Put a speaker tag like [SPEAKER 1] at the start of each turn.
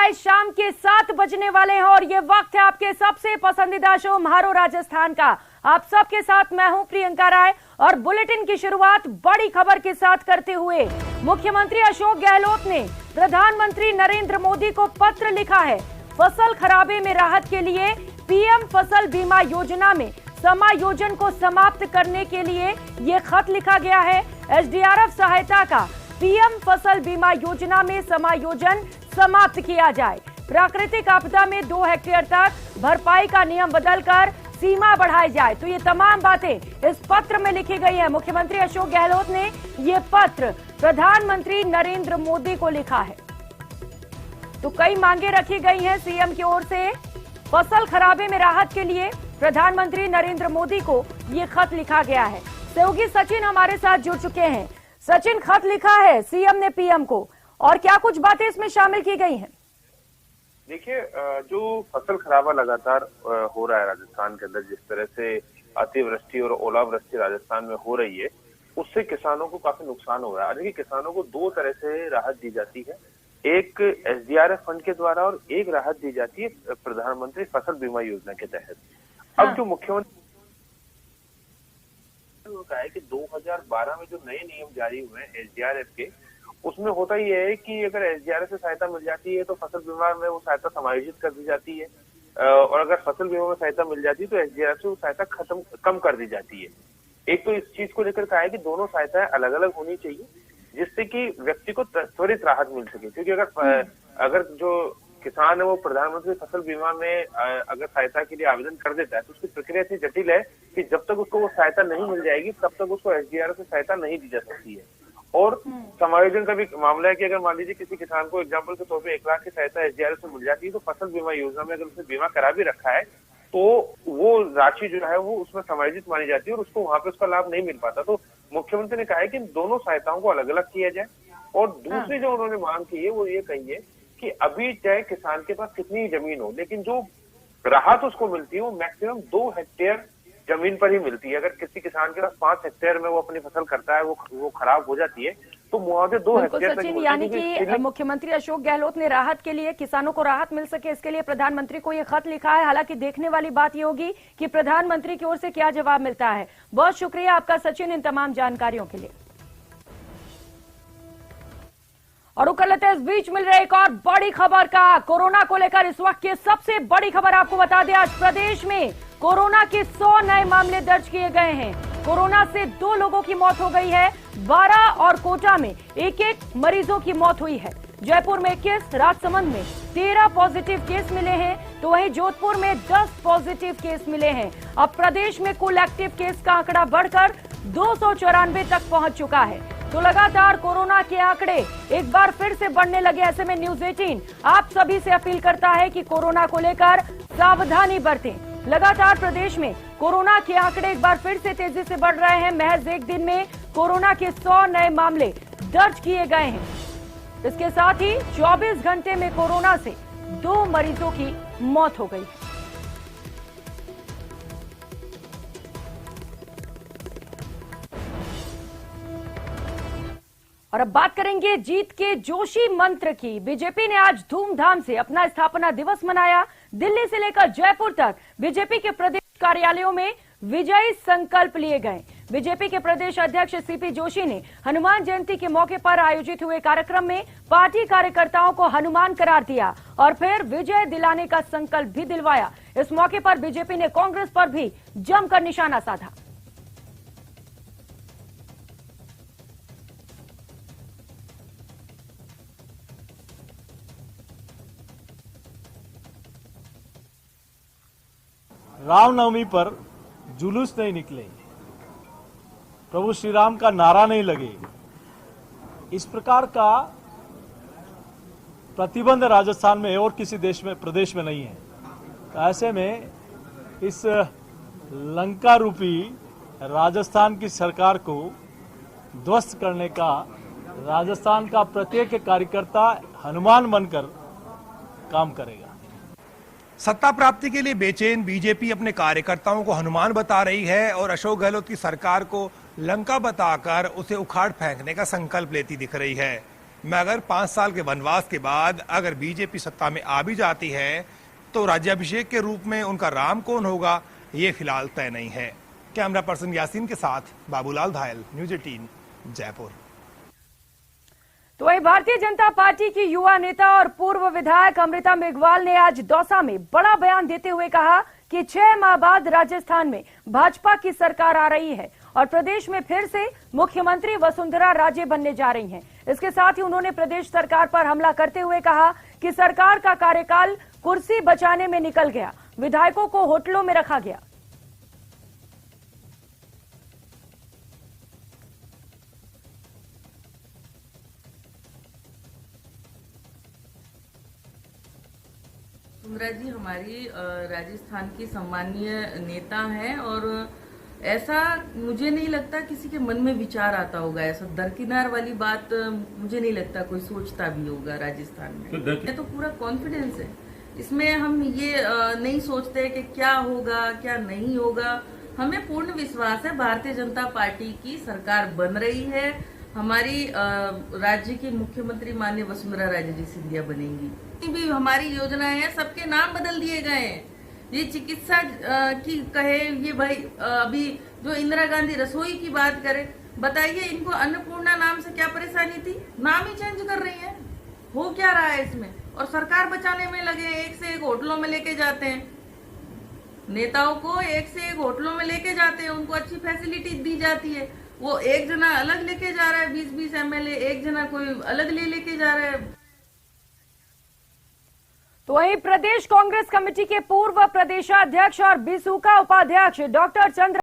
[SPEAKER 1] है, शाम के 7 बजने वाले हैं और ये वक्त है आपके सबसे पसंदीदा शो म्हारो राजस्थान का। आप सबके साथ मैं हूं प्रियंका राय और बुलेटिन की शुरुआत बड़ी खबर के साथ करते हुए मुख्यमंत्री अशोक गहलोत ने प्रधानमंत्री नरेंद्र मोदी को पत्र लिखा है। फसल खराबे में राहत के लिए पीएम फसल बीमा योजना में समायोजन को समाप्त करने के लिए ये खत लिखा गया है। एसडीआरएफ सहायता का पीएम फसल बीमा योजना में समायोजन समाप्त किया जाए। प्राकृतिक आपदा में 2 हेक्टेयर तक भरपाई का नियम बदलकर सीमा बढ़ाई जाए। तो ये तमाम बातें इस पत्र में लिखी गई है। मुख्यमंत्री अशोक गहलोत ने ये पत्र प्रधानमंत्री नरेंद्र मोदी को लिखा है। तो कई मांगे रखी गई हैं सीएम की ओर से। फसल खराबे में राहत के लिए प्रधानमंत्री नरेंद्र मोदी को ये खत लिखा गया है। सहयोगी सचिन हमारे साथ जुड़ चुके हैं। सचिन, खत लिखा है सीएम ने पीएम को, और क्या कुछ बातें इसमें शामिल की गई हैं?
[SPEAKER 2] देखिए, जो फसल खराबा लगातार हो रहा है राजस्थान के अंदर, जिस तरह से अतिवृष्टि और ओलावृष्टि राजस्थान में हो रही है, उससे किसानों को काफी नुकसान हो रहा है। देखिए, किसानों को 2 तरह से राहत दी जाती है, एक एसडीआरएफ फंड के द्वारा और एक राहत दी जाती है प्रधानमंत्री फसल बीमा योजना के तहत। अब जो मुख्यमंत्री कहा है कि 2012 में जो नए नियम जारी हुए हैं एसडीआरएफ के, उसमें होता ही है कि अगर एसडीआरएफ से सहायता मिल जाती है तो फसल बीमा में वो सहायता समायोजित कर दी जाती है, और अगर फसल बीमा में सहायता मिल जाती है तो एसडीआरएफ से वो सहायता कम कर दी जाती है। एक तो इस चीज को लेकर कहा है कि दोनों सहायताएं अलग अलग होनी चाहिए, जिससे कि व्यक्ति को त्वरित राहत मिल सके। क्योंकि अगर जो किसान है वो प्रधानमंत्री फसल बीमा में अगर सहायता के लिए आवेदन कर देता है तो उसकी प्रक्रिया इतनी जटिल है कि जब तक उसको वो सहायता नहीं मिल जाएगी तब तक उसको एसडीआरएफ से सहायता नहीं दी जा सकती है। और समायोजन का भी मामला है कि अगर मान लीजिए किसी किसान को एग्जाम्पल के तौर पे 1 लाख की सहायता एसडीआरएफ से मिल जाती है, तो फसल बीमा योजना में अगर उसने बीमा करा भी रखा है तो वो राशि जो है वो उसमें समायोजित मानी जाती है और उसको वहां पे उसका लाभ नहीं मिल पाता। तो मुख्यमंत्री ने कहा है कि दोनों सहायताओं को अलग अलग किया जाए। और दूसरी जो उन्होंने मांग की है वो ये कही है कि अभी चाहे किसान के पास कितनी जमीन हो, लेकिन जो राहत उसको मिलती है वो मैक्सिमम 2 हेक्टेयर जमीन पर ही मिलती है। अगर किसी किसान के पास 5 हेक्टेयर में वो अपनी फसल करता है, वो खराब हो जाती है, तो मुआवजे 2 हेक्टेयर तक।
[SPEAKER 1] यानी कि मुख्यमंत्री अशोक गहलोत ने राहत के लिए, किसानों को राहत मिल सके, इसके लिए प्रधानमंत्री को ये खत लिखा है। हालांकि देखने वाली बात ये होगी कि प्रधानमंत्री की ओर से क्या जवाब मिलता है। बहुत शुक्रिया आपका सचिन इन तमाम जानकारियों के लिए। और कर लेते हैं इस बीच मिल रही एक और बड़ी खबर का। कोरोना को लेकर इस वक्त की सबसे बड़ी खबर आपको बता दें, आज प्रदेश में कोरोना के 100 नए मामले दर्ज किए गए हैं। कोरोना से 2 लोगों की मौत हो गई है। 12 और कोटा में 1-1 मरीजों की मौत हुई है। जयपुर में 21, राजसमंद में 13 पॉजिटिव केस मिले हैं, तो वहीं जोधपुर में 10 पॉजिटिव केस मिले हैं। अब प्रदेश में कुल एक्टिव केस का आंकड़ा बढ़कर 294 तक पहुंच चुका है। तो लगातार कोरोना के आंकड़े एक बार फिर से बढ़ने लगे। ऐसे में न्यूज 18 आप सभी से अपील करता है कि कोरोना को लेकर सावधानी बरतें। लगातार प्रदेश में कोरोना के आंकड़े एक बार फिर से तेजी से बढ़ रहे हैं। महज एक दिन में कोरोना के 100 नए मामले दर्ज किए गए हैं। इसके साथ ही 24 घंटे में कोरोना से 2 मरीजों की मौत हो गई। और अब बात करेंगे जीत के जोशी मंत्र की। बीजेपी ने आज धूमधाम से अपना स्थापना दिवस मनाया। दिल्ली से लेकर जयपुर तक बीजेपी के प्रदेश कार्यालयों में विजयी संकल्प लिए गए। बीजेपी के प्रदेश अध्यक्ष सीपी जोशी ने हनुमान जयंती के मौके पर आयोजित हुए कार्यक्रम में पार्टी कार्यकर्ताओं को हनुमान करार दिया और फिर विजय दिलाने का संकल्प भी दिलवाया। इस मौके पर बीजेपी ने कांग्रेस पर भी जमकर निशाना साधा।
[SPEAKER 3] रामनवमी पर जुलूस नहीं निकले, प्रभु श्री राम का नारा नहीं लगे, इस प्रकार का प्रतिबंध राजस्थान में और किसी देश में, प्रदेश में नहीं है। तो ऐसे में इस लंका रूपी राजस्थान की सरकार को ध्वस्त करने का राजस्थान का प्रत्येक कार्यकर्ता हनुमान बनकर काम करेगा।
[SPEAKER 4] सत्ता प्राप्ति के लिए बेचैन बीजेपी अपने कार्यकर्ताओं को हनुमान बता रही है और अशोक गहलोत की सरकार को लंका बताकर उसे उखाड़ फेंकने का संकल्प लेती दिख रही है। मगर 5 साल के वनवास के बाद अगर बीजेपी सत्ता में आ भी जाती है तो राज्याभिषेक के रूप में उनका राम कौन होगा, ये फिलहाल तय नहीं है। कैमरा पर्सन यासीन के साथ बाबूलाल धायल, न्यूज 18 जयपुर।
[SPEAKER 1] तो वही भारतीय जनता पार्टी की युवा नेता और पूर्व विधायक अमृता मेघवाल ने आज दौसा में बड़ा बयान देते हुए कहा कि 6 माह बाद राजस्थान में भाजपा की सरकार आ रही है और प्रदेश में फिर से मुख्यमंत्री वसुंधरा राजे बनने जा रही हैं। इसके साथ ही उन्होंने प्रदेश सरकार पर हमला करते हुए कहा कि सरकार का कार्यकाल कुर्सी बचाने में निकल गया, विधायकों को होटलों में रखा गया।
[SPEAKER 5] वसुंधरा जी हमारी राजस्थान की सम्मानीय नेता हैं और ऐसा मुझे नहीं लगता किसी के मन में विचार आता होगा। ऐसा दरकिनार वाली बात मुझे नहीं लगता कोई सोचता भी होगा राजस्थान में। तो पूरा कॉन्फिडेंस है इसमें, हम ये नहीं सोचते कि क्या होगा क्या नहीं होगा। हमें पूर्ण विश्वास है भारतीय जनता पार्टी की सरकार बन रही है। हमारी राज्य की मुख्यमंत्री माननीय वसुंधरा राजे जी सिंधिया बनेंगी। भी हमारी योजनाएं हैं, सबके नाम बदल दिए गए हैं। ये चिकित्सा की कहे, ये भाई अभी जो इंदिरा गांधी रसोई की बात करें, बताइए इनको अन्नपूर्णा नाम से क्या परेशानी थी, नाम ही चेंज कर रही है। हो क्या रहा है इसमें? और सरकार बचाने में लगे, एक से एक होटलों में लेके जाते हैं नेताओं को, एक से एक होटलों में लेके जाते हैं, उनको अच्छी फैसिलिटी दी जाती है। वो एक जना अलग लेके जा रहा है, 20-20 MLA, एक जना कोई अलग लेके जा रहा है।
[SPEAKER 1] तो वहीं प्रदेश कांग्रेस कमेटी के पूर्व प्रदेशाध्यक्ष और बिसूका उपाध्यक्ष डॉक्टर चंद्र